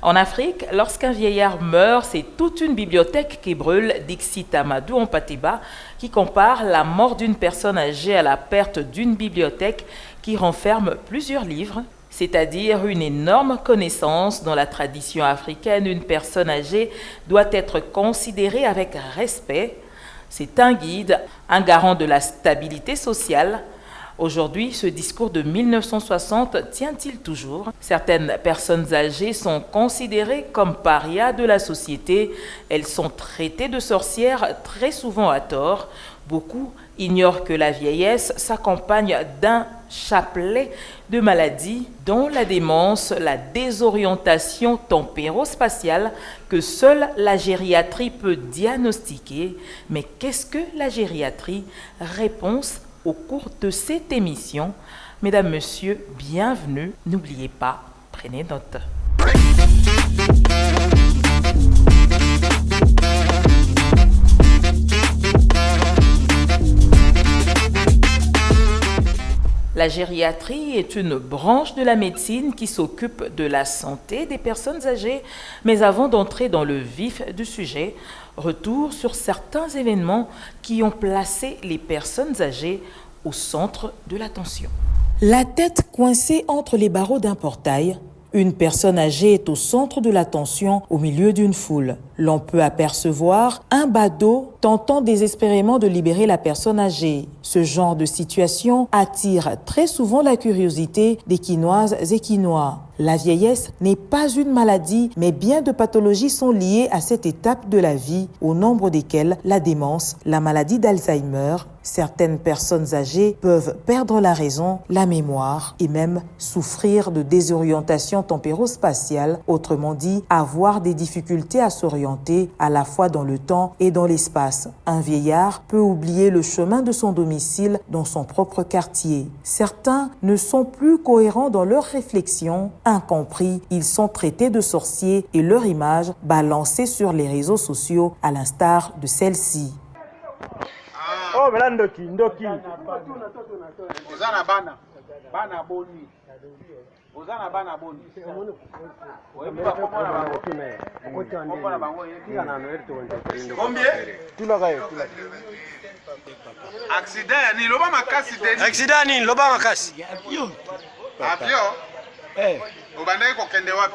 En Afrique, lorsqu'un vieillard meurt, c'est toute une bibliothèque qui brûle, dit Amadou Ampateba, qui compare la mort d'une personne âgée à la perte d'une bibliothèque qui renferme plusieurs livres, c'est-à-dire une énorme connaissance. Dans la tradition africaine, une personne âgée doit être considérée avec respect. C'est un guide, un garant de la stabilité sociale. Aujourd'hui, ce discours de 1960 tient-il toujours? Certaines personnes âgées sont considérées comme parias de la société. Elles sont traitées de sorcières, très souvent à tort. Beaucoup ignorent que la vieillesse s'accompagne d'un chapelet de maladies, dont la démence, la désorientation tempérospatiale, que seule la gériatrie peut diagnostiquer. Mais qu'est-ce que la gériatrie? Réponse au cours de cette émission. Mesdames, Messieurs, bienvenue. N'oubliez pas, prenez note. La gériatrie est une branche de la médecine qui s'occupe de la santé des personnes âgées. Mais avant d'entrer dans le vif du sujet, retour sur certains événements qui ont placé les personnes âgées au centre de l'attention. La tête coincée entre les barreaux d'un portail, une personne âgée est au centre de l'attention au milieu d'une foule. L'on peut apercevoir un badaud tentant désespérément de libérer la personne âgée. Ce genre de situation attire très souvent la curiosité des Quinoises et Quinois. La vieillesse n'est pas une maladie, mais bien de pathologies sont liées à cette étape de la vie, au nombre desquelles la démence, la maladie d'Alzheimer. Certaines personnes âgées peuvent perdre la raison, la mémoire et même souffrir de désorientation tempérospatiale, autrement dit, avoir des difficultés à s'orienter à la fois dans le temps et dans l'espace. Un vieillard peut oublier le chemin de son domicile dans son propre quartier. Certains ne sont plus cohérents dans leurs réflexions. Incompris, ils sont traités de sorciers et leur image balancée sur les réseaux sociaux à l'instar de celle-ci. Oh, mais là, ndoki. Ozana bana boni. Ozana bana boni. Combien? Accident ni loba makasi deni. Accident ni loba makasi. Avion. Obandai ko kende wapi?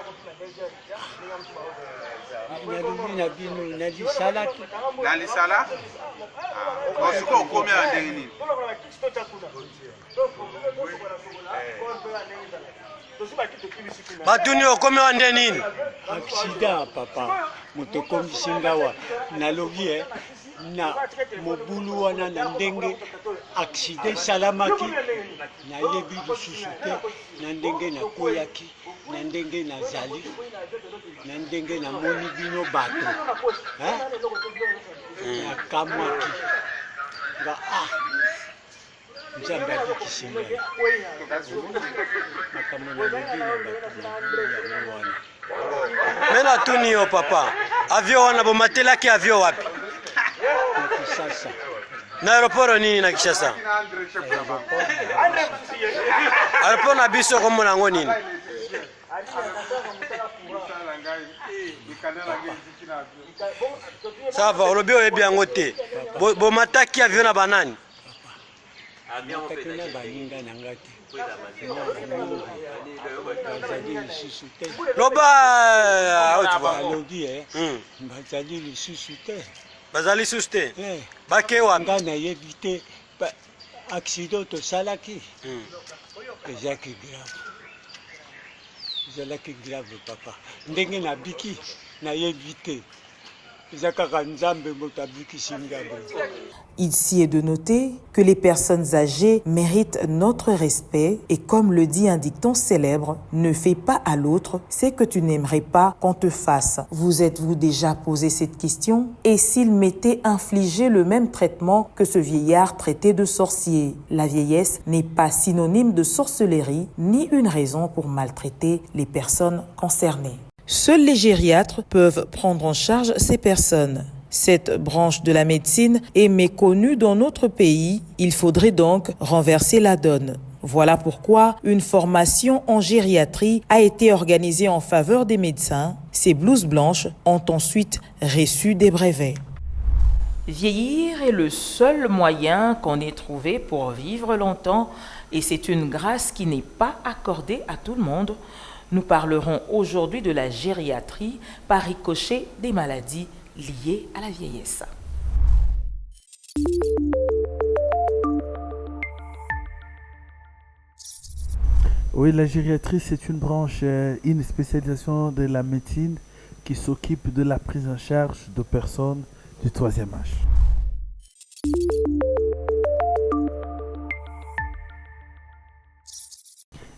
Nali sala? Osiko okomi andenge nini? Batuni okomi andenge nini? Accident papa. Moto komi singawa. Nalogi na mobulu wana na ndenge accident salamaki na yebi lisusu te na ndenge na koyaki na ndenge na zali na ndenge na moni bino bato na kamwaki nga nzambe abikisinga makambo na lobi na bato yango wana. Mena tuni yo papa, avion wana bomatelaki avion wapi? Sasa na aeroport nini na Kishasa? Aeroport na biso komo nango nini? Sava olobi oyebi yango te. Bomataki avion na banani? Matakina baninga nangati. Loba alogi bazali lisusu te. Bazali suste. Bake wapi? Nga na yebi te accident tosalaki. Ezalaki grave. Ezalaki grave papa. Ndenge na biki na yebi te. Ici est de noter que les personnes âgées méritent notre respect et comme le dit un dicton célèbre, ne fais pas à l'autre ce que tu n'aimerais pas qu'on te fasse. Vous êtes-vous déjà posé cette question? Et s'il m'était infligé le même traitement que ce vieillard traité de sorcier? La vieillesse n'est pas synonyme de sorcellerie ni une raison pour maltraiter les personnes concernées. Seuls les gériatres peuvent prendre en charge ces personnes. Cette branche de la médecine est méconnue dans notre pays. Il faudrait donc renverser la donne. Voilà pourquoi une formation en gériatrie a été organisée en faveur des médecins. Ces blouses blanches ont ensuite reçu des brevets. Vieillir est le seul moyen qu'on ait trouvé pour vivre longtemps et c'est une grâce qui n'est pas accordée à tout le monde. Nous parlerons aujourd'hui de la gériatrie par ricochet des maladies liées à la vieillesse. Oui, la gériatrie, c'est une branche, une spécialisation de la médecine qui s'occupe de la prise en charge de personnes du troisième âge.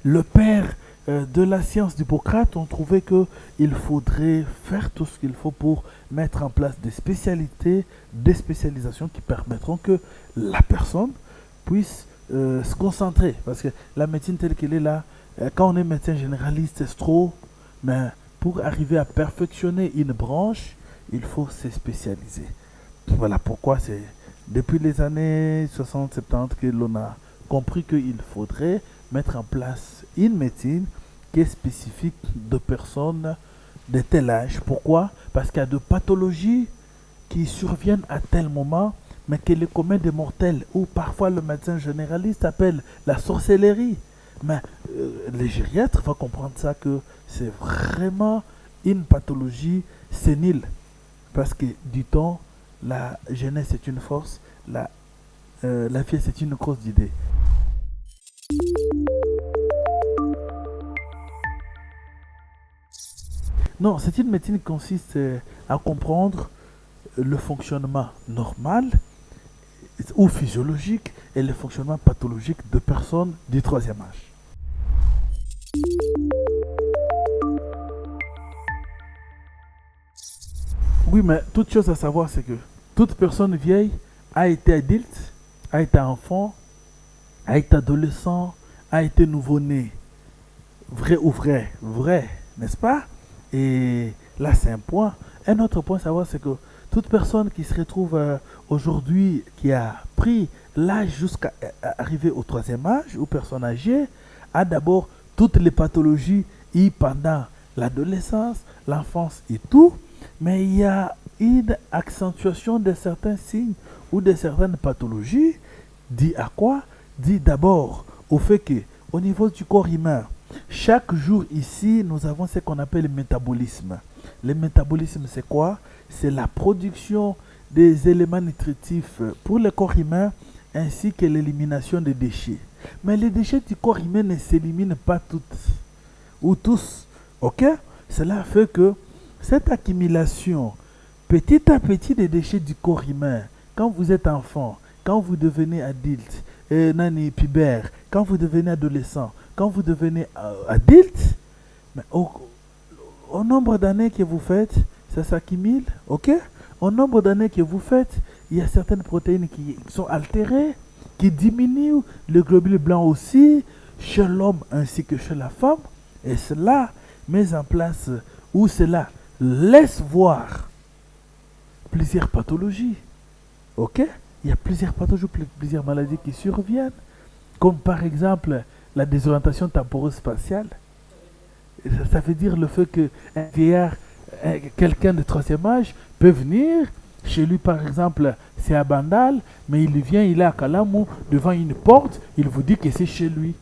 Le père de la science d'Hippocrate ont trouvé qu'il faudrait faire tout ce qu'il faut pour mettre en place des spécialités, des spécialisations qui permettront que la personne puisse se concentrer. Parce que la médecine telle qu'elle est là, quand on est médecin généraliste, c'est trop. Mais pour arriver à perfectionner une branche, il faut se spécialiser. Voilà pourquoi c'est depuis les années 60-70 que l'on a compris qu'il faudrait mettre en place une médecine qui est spécifique de personnes de tel âge. Pourquoi? Parce qu'il y a de pathologies qui surviennent à tel moment, mais que les communs des mortels, ou parfois le médecin généraliste appelle la sorcellerie. Mais les gériatres vont comprendre ça, que c'est vraiment une pathologie sénile. Parce que, dit-on, la jeunesse est une force, la vieillesse est une grosse idée. Non, c'est une médecine qui consiste à comprendre le fonctionnement normal ou physiologique et le fonctionnement pathologique de personnes du troisième âge. Oui, mais toute chose à savoir, c'est que toute personne vieille a été adulte, a été enfant, a été adolescent, a été nouveau-né. Vrai ou vrai? Vrai, n'est-ce pas? Et là, c'est un point. Un autre point à savoir, c'est que toute personne qui se retrouve aujourd'hui, qui a pris l'âge jusqu'à arriver au troisième âge, ou personne âgée, a d'abord toutes les pathologies et pendant l'adolescence, l'enfance et tout, mais il y a une accentuation de certains signes ou de certaines pathologies. Dit à quoi? Dit d'abord au fait que au niveau du corps humain, chaque jour ici, nous avons ce qu'on appelle le métabolisme. Le métabolisme, c'est quoi? C'est la production des éléments nutritifs pour le corps humain ainsi que l'élimination des déchets. Mais les déchets du corps humain ne s'éliminent pas toutes ou tous. Ok? Cela fait que cette accumulation petit à petit des déchets du corps humain, quand vous êtes enfant, quand vous devenez adulte, pubère, quand vous devenez adolescent, quand vous devenez adulte, mais au nombre d'années que vous faites, ça s'accumule, ok? Au nombre d'années que vous faites, il y a certaines protéines qui sont altérées, qui diminuent, le globule blanc aussi, chez l'homme ainsi que chez la femme, et cela met en place, ou cela laisse voir plusieurs pathologies, ok? Il y a plusieurs pathologies, plusieurs maladies qui surviennent, comme par exemple la désorientation temporo-spatiale. Ça veut dire le fait qu'un vieillard, quelqu'un de troisième âge, peut venir chez lui, par exemple, c'est à Bandal, mais il vient, il est à Kalamou, devant une porte, il vous dit que c'est chez lui.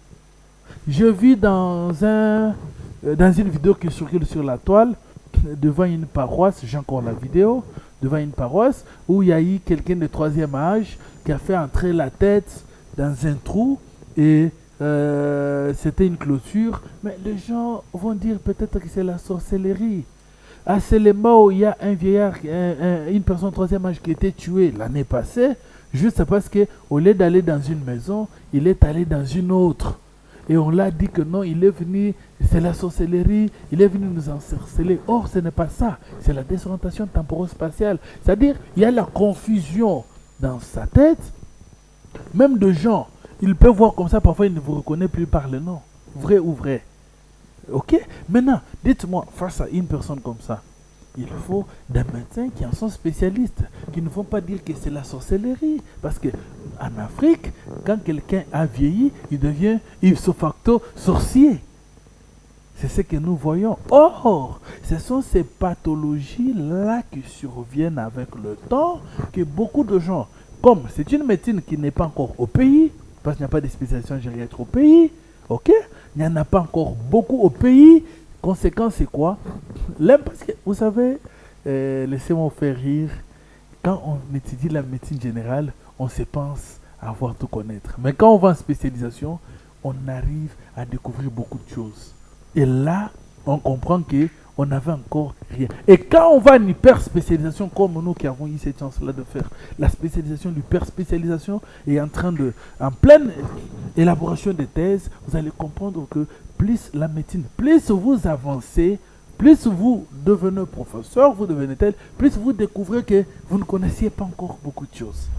Je vis dans une vidéo qui circule sur la toile, devant une paroisse, j'ai encore la vidéo, devant une paroisse, où il y a eu quelqu'un de troisième âge qui a fait entrer la tête dans un trou et c'était une clôture. Mais les gens vont dire peut-être que c'est la sorcellerie. À Selema, où il y a un vieillard, une personne de troisième âge qui a été tuée l'année passée, juste parce qu'au lieu d'aller dans une maison, il est allé dans une autre. Et on l'a dit que non, il est venu, c'est la sorcellerie, il est venu nous encerceler. Or, ce n'est pas ça, c'est la désorientation temporo-spatiale. C'est-à-dire, il y a la confusion dans sa tête, même de gens. Il peut voir comme ça, parfois il ne vous reconnaît plus par le nom. Vrai ou vrai? Ok? Maintenant, dites-moi, face à une personne comme ça, il faut des médecins qui en sont spécialistes, qui ne vont pas dire que c'est la sorcellerie. Parce qu'en Afrique, quand quelqu'un a vieilli, il devient ipso facto sorcier. C'est ce que nous voyons. Or, ce sont ces pathologies-là qui surviennent avec le temps, que beaucoup de gens, comme c'est une médecine qui n'est pas encore au pays, parce qu'il n'y a pas de spécialisation gériatrique au pays, ok? Il n'y en a pas encore beaucoup au pays. Conséquence, c'est quoi? Parce que, vous savez, laissez-moi vous faire rire, quand on étudie la médecine générale, on se pense avoir tout connaître. Mais quand on va en spécialisation, on arrive à découvrir beaucoup de choses. Et là, on comprend qu'on n'avait encore rien. Et quand on va en hyper-spécialisation, comme nous qui avons eu cette chance-là de faire la spécialisation, l'hyper-spécialisation, et en pleine élaboration des thèses, vous allez comprendre que plus la médecine, plus vous avancez, plus vous devenez professeur, vous devenez tel, plus vous découvrez que vous ne connaissiez pas encore beaucoup de choses.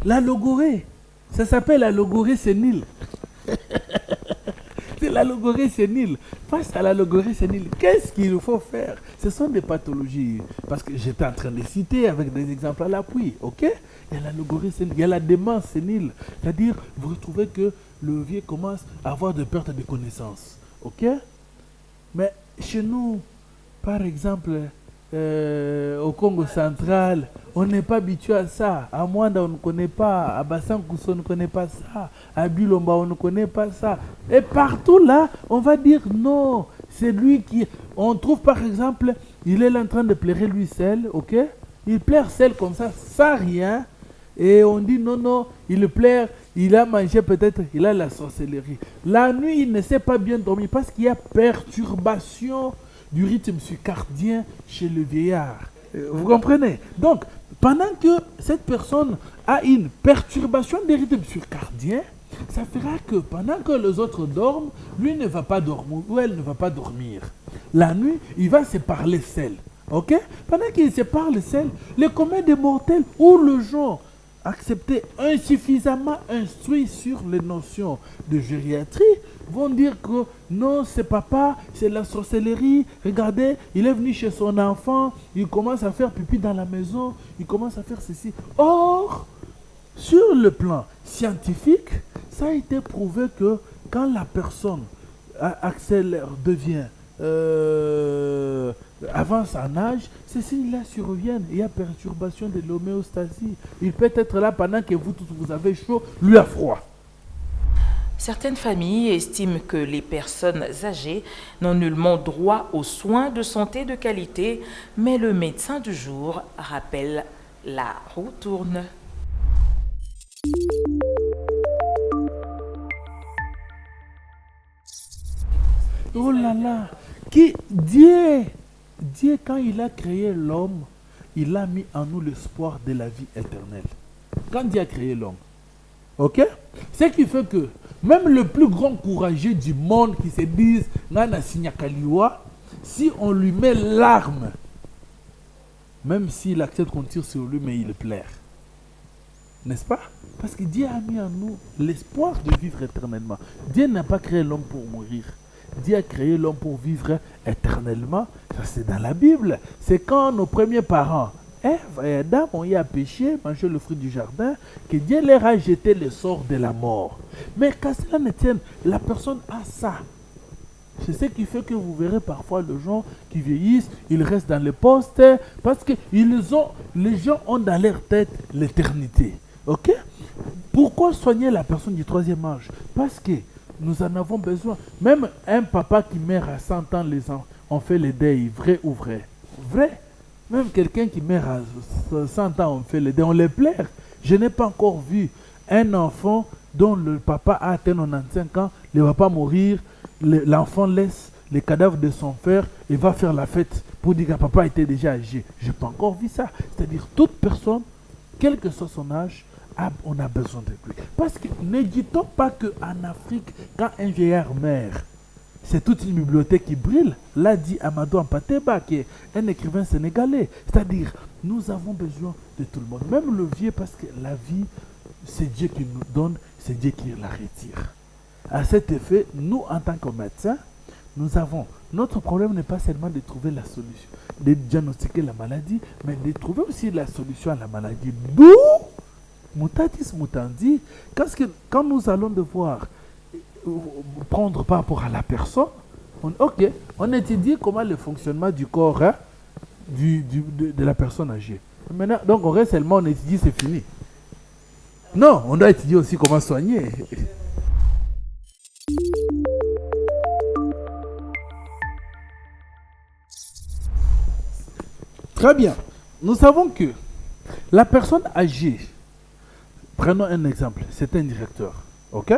La logorée, ça s'appelle la logorée sénile. C'est la logorée sénile. Face à la logorée sénile, qu'est-ce qu'il faut faire? Ce sont des pathologies. Parce que j'étais en train de citer avec des exemples à l'appui. Ok? Il y a la logorée sénile, il y a la démence sénile. C'est-à-dire, vous retrouvez que le vieux commence à avoir de perte de connaissances. Ok? Mais chez nous, par exemple, au Congo central, on n'est pas habitué à ça. À Mwanda, on ne connaît pas. À Bassankousso, on ne connaît pas ça. À Bilomba, on ne connaît pas ça. Et partout là, on va dire non. C'est lui qui... On trouve par exemple, il est là en train de pleurer lui seul, ok? Il pleure seul comme ça, sans rien. Et on dit non, non, il pleure, il a mangé peut-être, il a la sorcellerie. La nuit, il ne sait pas bien dormir parce qu'il y a perturbation du rythme circadien chez le vieillard. Vous comprenez? Donc, pendant que cette personne a une perturbation des rythmes circadiens, ça fera que pendant que les autres dorment, lui ne va pas dormir ou elle ne va pas dormir. La nuit, il va se parler seul. Ok? Pendant qu'il se parle seul, les communs des mortels ou le genre acceptés, insuffisamment instruits sur les notions de gériatrie, vont dire que non, c'est papa, c'est la sorcellerie. Regardez, il est venu chez son enfant, il commence à faire pipi dans la maison, il commence à faire ceci. Or, sur le plan scientifique, ça a été prouvé que quand la personne accélère, devient avance en âge, ces signes-là surviennent. Il y a perturbation de l'homéostasie. Il peut être là pendant que vous tous vous avez chaud, lui a froid. Certaines familles estiment que les personnes âgées n'ont nullement droit aux soins de santé de qualité, mais le médecin du jour rappelle la roue tourne. Oh là là, Dieu, quand il a créé l'homme, il a mis en nous l'espoir de la vie éternelle. Quand Dieu a créé l'homme, ok? Ce qui fait que même le plus grand courageux du monde qui se dise Nana Sinyakaliwa, si on lui met l'arme, même s'il accepte qu'on tire sur lui, mais il pleure. N'est-ce pas? Parce que Dieu a mis en nous l'espoir de vivre éternellement. Dieu n'a pas créé l'homme pour mourir. Dieu a créé l'homme pour vivre éternellement. Ça, c'est dans la Bible. C'est quand nos premiers parents, Ève et Adam, ont eu à pécher, manger le fruit du jardin, que Dieu leur a jeté le sort de la mort. Mais qu'à cela ne tienne, la personne a ça. C'est ce qui fait que vous verrez parfois les gens qui vieillissent, ils restent dans les postes, parce que les gens ont dans leur tête l'éternité. Ok? Pourquoi soigner la personne du troisième âge? Parce que nous en avons besoin. Même un papa qui meurt à 100 ans, les ans, on fait le deuil, vrai ou vrai? Vrai. Même quelqu'un qui meurt à 100 ans, on fait le deuil, on les pleure. Je n'ai pas encore vu un enfant dont le papa a atteint 95 ans, il ne va pas mourir, l'enfant laisse les cadavres de son père et va faire la fête pour dire que papa était déjà âgé. Je n'ai pas encore vu ça. C'est-à-dire toute personne, quel que soit son âge, on a besoin de lui. Parce que ne dit-on pas qu'en Afrique, quand un vieillard meurt, c'est toute une bibliothèque qui brille. L'a dit Amadou Ampateba, qui est un écrivain sénégalais. C'est-à-dire, nous avons besoin de tout le monde. Même le vieux, parce que la vie, c'est Dieu qui nous donne, c'est Dieu qui la retire. À cet effet, nous, en tant que médecins, notre problème n'est pas seulement de trouver la solution, de diagnostiquer la maladie, mais de trouver aussi la solution à la maladie. D'où, mutatis mutandi, quand nous allons devoir prendre par rapport à la personne, on étudie comment le fonctionnement du corps de la personne âgée. Maintenant, donc on reste seulement, on étudie, c'est fini. Non, on doit étudier aussi comment soigner. Très bien. Nous savons que la personne âgée, prenons un exemple, c'est un directeur, ok?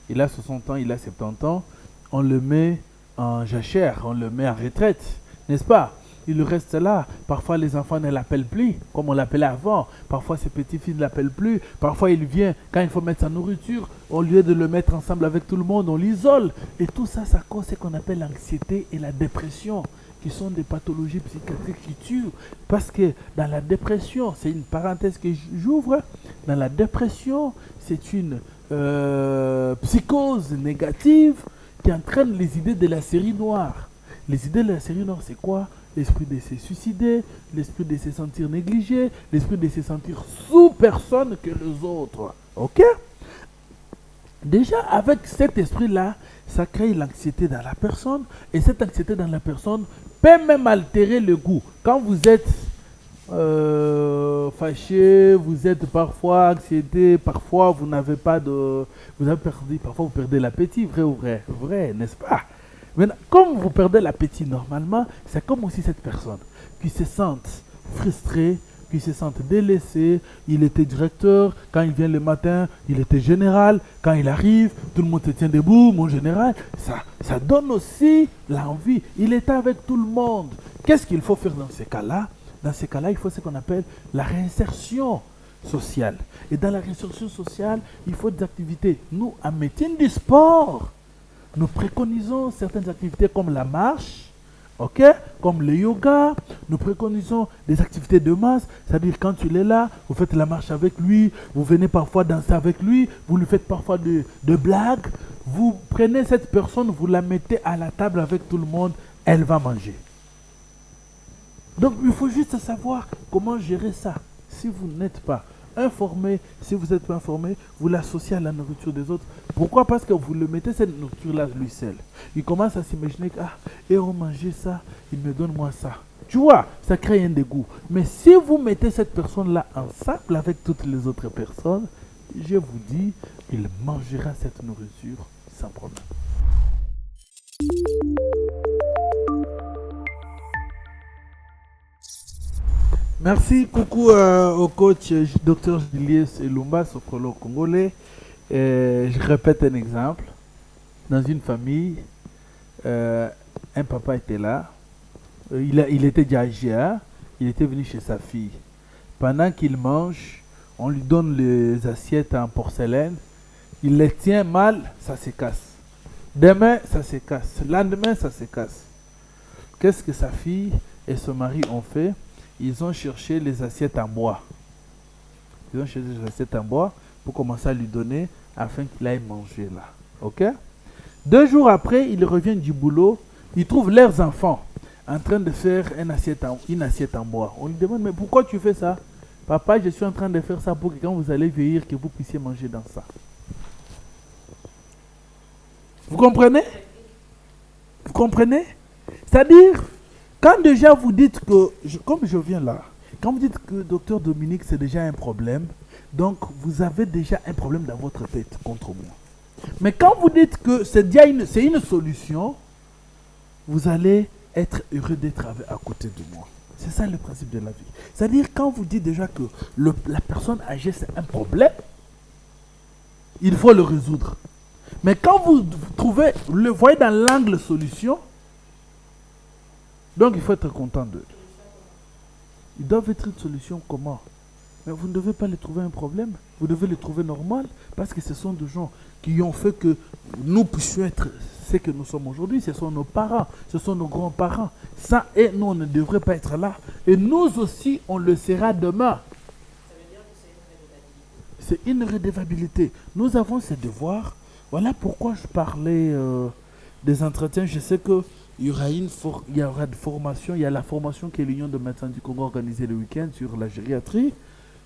Il a 60 ans, il a 70 ans, on le met en jachère, on le met en retraite, n'est-ce pas? Il reste là. Parfois, les enfants ne l'appellent plus, comme on l'appelait avant. Parfois, ses petits-fils ne l'appellent plus. Parfois, il vient, quand il faut mettre sa nourriture, au lieu de le mettre ensemble avec tout le monde, on l'isole. Et tout ça, ça cause ce qu'on appelle l'anxiété et la dépression, qui sont des pathologies psychiatriques qui tuent. Parce que dans la dépression, c'est une parenthèse que j'ouvre, dans la dépression, c'est une psychose négative qui entraîne les idées de la série noire. Les idées de la série noire, c'est quoi? L'esprit de se suicider, l'esprit de se sentir négligé, l'esprit de se sentir sous-personne que les autres. Ok? Déjà, avec cet esprit-là, ça crée l'anxiété dans la personne. Et cette anxiété dans la personne peut même altérer le goût. Quand vous êtes fâché, vous êtes parfois anxiété, parfois vous n'avez pas de... Parfois vous perdez l'appétit, vrai ou vrai? Vrai, n'est-ce pas? Maintenant, comme vous perdez l'appétit normalement, c'est comme aussi cette personne qui se sent frustrée, qui se sent délaissée. Il était directeur, quand il vient le matin, il était général. Quand il arrive, tout le monde se tient debout, mon général. Ça donne aussi l'envie. Il était avec tout le monde. Qu'est-ce qu'il faut faire dans ces cas-là? Dans ces cas-là, il faut ce qu'on appelle la réinsertion sociale. Et dans la réinsertion sociale, il faut des activités. Nous, en médecine du sport, nous préconisons certaines activités comme la marche, ok, comme le yoga. Nous préconisons des activités de masse, c'est-à-dire quand il est là, vous faites la marche avec lui, vous venez parfois danser avec lui, vous lui faites parfois de blagues. Vous prenez cette personne, vous la mettez à la table avec tout le monde, elle va manger. Donc il faut juste savoir comment gérer ça. Si vous n'êtes pas informé, si vous n'êtes pas informé, vous l'associez à la nourriture des autres. Pourquoi? Parce que vous le mettez cette nourriture-là lui seul. Il commence à s'imaginer que et on mangeait ça, il me donne moi ça. Tu vois, ça crée un dégoût. Mais si vous mettez cette personne-là ensemble avec toutes les autres personnes, je vous dis, il mangera cette nourriture sans problème. Merci, coucou au coach Dr Julius Elumba, sophrologue congolais. Je répète un exemple. Dans une famille, un papa était là. Il était déjà âgé, hein? Il était venu chez sa fille. Pendant qu'il mange, on lui donne les assiettes en porcelaine. Il les tient mal, ça se casse. Demain, ça se casse. Le lendemain, ça se casse. Qu'est-ce que sa fille et son mari ont fait? Ils ont cherché les assiettes en bois. Ils ont cherché les assiettes en bois pour commencer à lui donner afin qu'il aille manger là. Ok? 2 jours après, ils reviennent du boulot. Ils trouvent leurs enfants en train de faire une assiette en bois. On lui demande, mais pourquoi tu fais ça? Papa, je suis en train de faire ça pour que quand vous allez vieillir, que vous puissiez manger dans ça. Vous comprenez? Vous comprenez? C'est-à-dire, quand déjà vous dites que, comme je viens là, quand vous dites que docteur Dominique c'est déjà un problème, donc vous avez déjà un problème dans votre tête contre moi. Mais quand vous dites que c'est une solution, vous allez être heureux d'être à côté de moi. C'est ça le principe de la vie. C'est-à-dire quand vous dites déjà que la personne âgée c'est un problème, il faut le résoudre. Mais quand vous le voyez dans l'angle solution, donc il faut être content d'eux. Ils doivent être une solution comment? Mais vous ne devez pas les trouver un problème. Vous devez les trouver normal parce que ce sont des gens qui ont fait que nous puissions être ce que nous sommes aujourd'hui. Ce sont nos parents, ce sont nos grands-parents. Ça et nous, on ne devrait pas être là. Et nous aussi, on le sera demain. C'est une redevabilité. Nous avons ce devoir Voilà pourquoi je parlais des entretiens. Je sais qu'il y aura, il y aura de formation. Il y a la formation que l'Union de médecins du Congo a organisée le week-end sur la gériatrie.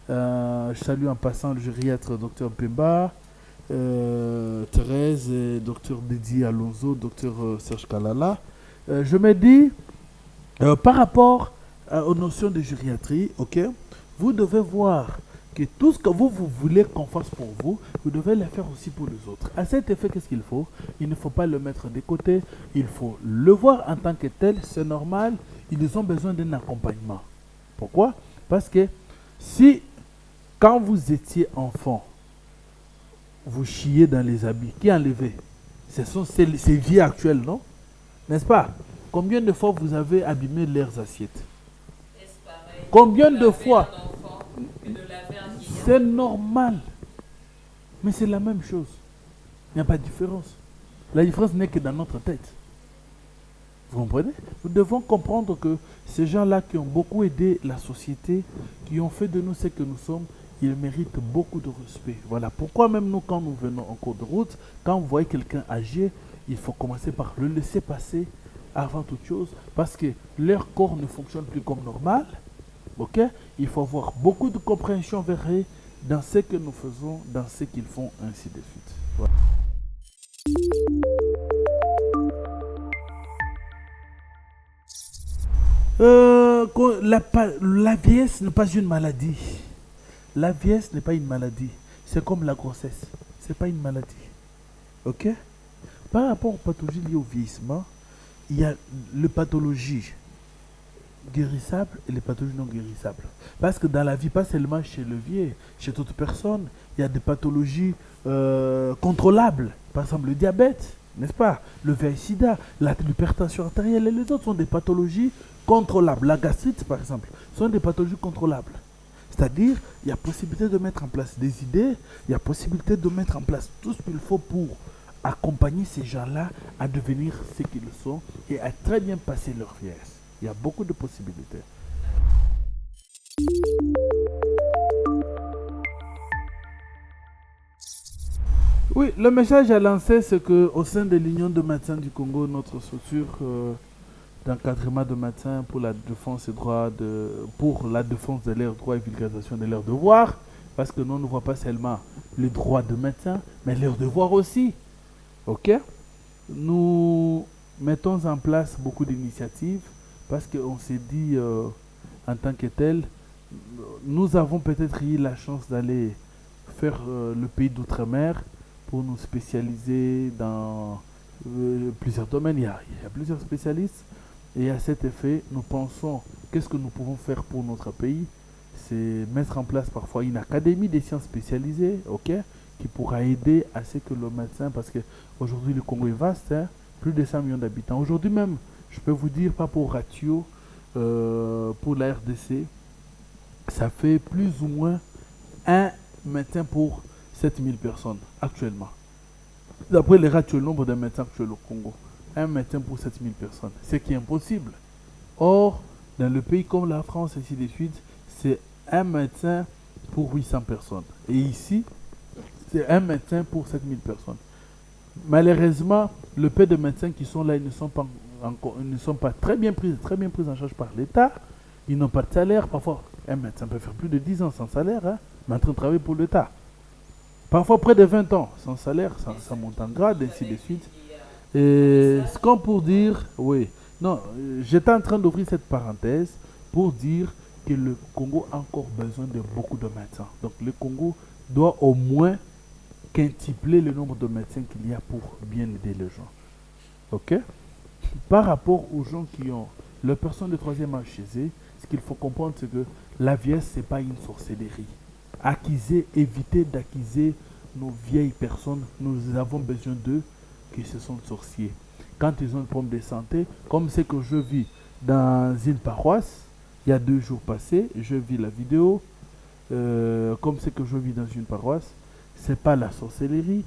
Je salue en passant le gériatre Dr Pemba, Thérèse, Dr Dédi Alonso, Dr Serge Kalala. Je me dis, par rapport aux notions de gériatrie, ok, vous devez voir que tout ce que vous voulez qu'on fasse pour vous, vous devez le faire aussi pour les autres. À cet effet, qu'est-ce qu'il faut? Il ne faut pas le mettre de côté, il faut le voir en tant que tel, c'est normal, ils ont besoin d'un accompagnement. Pourquoi? Parce que si, quand vous étiez enfant, vous chiez dans les habits, qui a enlevé? Ce sont ces vies actuelles, non? N'est-ce pas? Combien de fois vous avez abîmé leurs assiettes? Combien de fois? C'est normal. Mais c'est la même chose. Il n'y a pas de différence. La différence n'est que dans notre tête. Vous comprenez? Nous devons comprendre que ces gens-là qui ont beaucoup aidé la société, qui ont fait de nous ce que nous sommes, ils méritent beaucoup de respect. Voilà pourquoi même nous, quand nous venons en cours de route, quand vous voyez quelqu'un agir, il faut commencer par le laisser passer avant toute chose, parce que leur corps ne fonctionne plus comme normal. Ok? Il faut avoir beaucoup de compréhension vers eux dans ce que nous faisons, dans ce qu'ils font, ainsi de suite. Voilà. La vieillesse n'est pas une maladie. La vieillesse n'est pas une maladie. C'est comme la grossesse. Ce n'est pas une maladie. Ok? Par rapport aux pathologies liées au vieillissement, il y a les pathologies guérissables et les pathologies non guérissables. Parce que dans la vie, pas seulement chez le vieux, chez toute personne, il y a des pathologies contrôlables. Par exemple, le diabète, n'est-ce pas? Le VIH-Sida, l'hypertension artérielle et les autres sont des pathologies contrôlables. La gastrite, par exemple, sont des pathologies contrôlables. C'est-à-dire, il y a possibilité de mettre en place des idées, il y a possibilité de mettre en place tout ce qu'il faut pour accompagner ces gens-là à devenir ce qu'ils sont et à très bien passer leur vieillesse. Il y a beaucoup de possibilités. Oui, le message à lancer, c'est qu'au sein de l'Union de médecins du Congo, notre structure d'encadrement de médecins pour la défense de leurs droits et vulgarisation de leurs devoirs, parce que nous ne voyons pas seulement les droits de médecins, mais leurs devoirs aussi. Ok? Nous mettons en place beaucoup d'initiatives parce qu'on s'est dit en tant que tel, nous avons peut-être eu la chance d'aller faire le pays d'outre-mer pour nous spécialiser dans plusieurs domaines. Il y a plusieurs spécialistes et à cet effet, nous pensons qu'est-ce que nous pouvons faire pour notre pays. C'est mettre en place parfois une académie des sciences spécialisées, ok, qui pourra aider à ce que le médecin, parce qu'aujourd'hui le Congo est vaste, hein, plus de 100 millions d'habitants. Aujourd'hui même, je peux vous dire, pas pour ratio, pour la RDC, ça fait plus ou moins un médecin pour 7000 personnes actuellement. D'après les ratios, le nombre de médecins actuels au Congo, un médecin pour 7000 personnes, ce qui est impossible. Or, dans le pays comme la France, ainsi de suite, c'est un médecin pour 800 personnes. Et ici, c'est un médecin pour 7000 personnes. Malheureusement, le peu de médecins qui sont là, ils ne sont pas très bien pris en charge par l'État. Ils n'ont pas de salaire. Parfois, un médecin peut faire plus de 10 ans sans salaire, hein, mais en train de travailler pour l'État. Parfois, près de 20 ans sans salaire, ça monte en grade, ainsi de suite. Et ce qu'on pour dire, oui, non, j'étais en train d'ouvrir cette parenthèse pour dire que le Congo a encore besoin de beaucoup de médecins. Donc, le Congo doit au moins quintupler le nombre de médecins qu'il y a pour bien aider les gens. Ok? Par rapport aux gens qui ont leur personne de troisième âge chez eux, ce qu'il faut comprendre, c'est que la vieillesse, ce n'est pas une sorcellerie. Évitez d'accuser nos vieilles personnes. Nous avons besoin d'eux qui se sont sorciers. Quand ils ont un problème de santé, comme ce que je vis dans une paroisse, il y a 2 jours passés, je vis la vidéo, comme ce que je vis dans une paroisse, ce n'est pas la sorcellerie.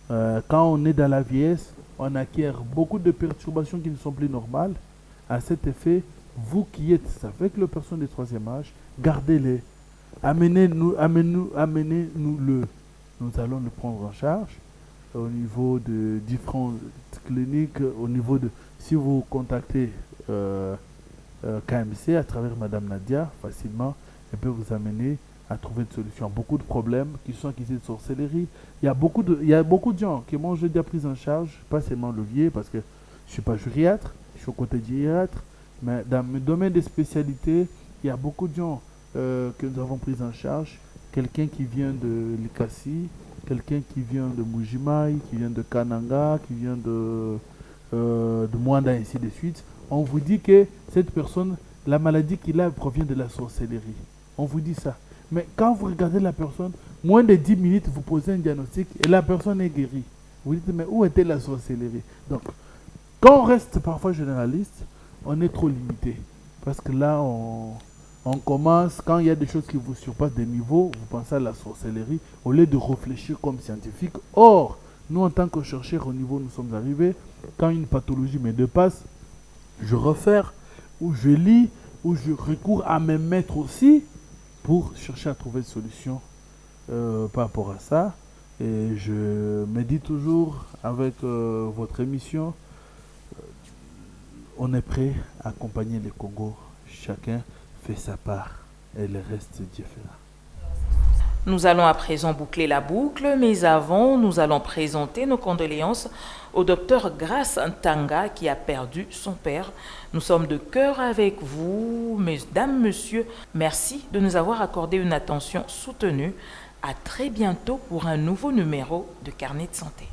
Quand on est dans la vieillesse, on acquiert beaucoup de perturbations qui ne sont plus normales. À cet effet, vous qui êtes avec les personnes de troisième âge, gardez-les. Amenez-nous-le. Nous allons le prendre en charge. au niveau de différentes cliniques, au niveau de... Si vous contactez KMC à travers Madame Nadia, facilement, elle peut vous amener à trouver une solution. Beaucoup de problèmes qui sont accusés de sorcellerie. Il y a beaucoup de gens qui m'ont déjà pris en charge, pas seulement Olivier, parce que je ne suis pas gériatre, je suis au côté gériatre, mais dans mes domaines de spécialité, il y a beaucoup de gens que nous avons pris en charge. Quelqu'un qui vient de Likasi, quelqu'un qui vient de Mujimai, qui vient de Kananga, qui vient de Mwanda, ainsi de suite. On vous dit que cette personne, la maladie qu'il a provient de la sorcellerie. On vous dit ça. Mais quand vous regardez la personne, moins de 10 minutes, vous posez un diagnostic et la personne est guérie. Vous dites, mais où était la sorcellerie? Donc, quand on reste parfois généraliste, on est trop limité. Parce que là, on commence, quand il y a des choses qui vous surpassent des niveaux, vous pensez à la sorcellerie, au lieu de réfléchir comme scientifique. Or, nous, en tant que chercheurs, au niveau où nous sommes arrivés, quand une pathologie me dépasse, je refaire, ou je lis, ou je recours à mes maîtres aussi, pour chercher à trouver une solution par rapport à ça. Et je me dis toujours, avec votre émission, on est prêt à accompagner le Congo. Chacun fait sa part et le reste, Dieu fera. Nous allons à présent boucler la boucle, mais avant, nous allons présenter nos condoléances au docteur Grace Ntanga qui a perdu son père. Nous sommes de cœur avec vous, mesdames, messieurs. Merci de nous avoir accordé une attention soutenue. À très bientôt pour un nouveau numéro de Carnet de santé.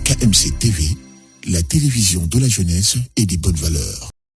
KMC TV, la télévision de la jeunesse